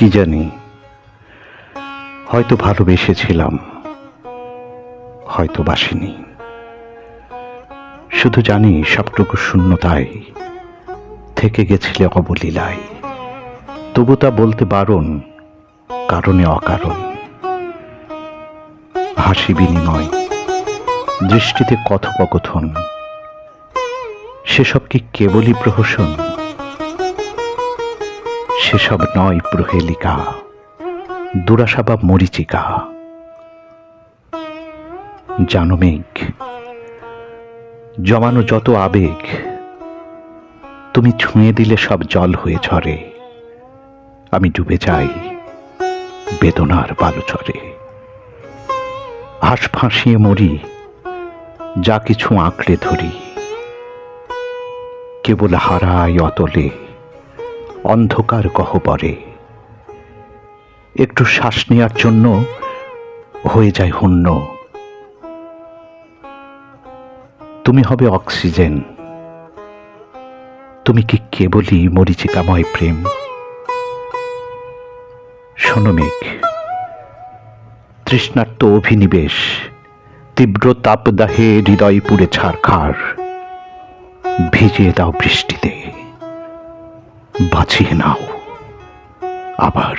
কি জানি, হয়তো ভালোবেসেছিলাম, হয়তো বাসিনি। শুধু জানি সবটুকু শূন্যতায় থেকে গেছিলে অবলীলায়। তবু তা বলতে বারণ, কারণে অকারণ। হাসি বিনিময়, দৃষ্টিতে কথোপকথন, সেসব কি কেবলই প্রহসন? সেসব নয় প্রহেলিকা, দুরাশা বা মরীচিকা। জানো মেঘ, জমানো যত আবেগ তুমি ছুঁয়ে দিলে সব জল হয়ে ঝরে। আমি ডুবে যাই বেদনার বালুচরে। হাস ফাঁসিয়ে মরি, যা কিছু আঁকড়ে ধরি। কেবল হারাই অতলে অন্ধকার গহ্বরে। একটু শ্বাস নেওয়ার জন্য হয়ে যায় শূন্য। তুমি হবে অক্সিজেন। তুমি কি কেবলই মরীচিকাময় প্রেম? শোনো মেঘ, তৃষ্ণার্ত অভিনিবেশ, তীব্র তাপদাহে হৃদয় পুড়ে ছারখার। ভিজিয়ে দাও বৃষ্টিতে, বাঁচিয়ে নাও আবার।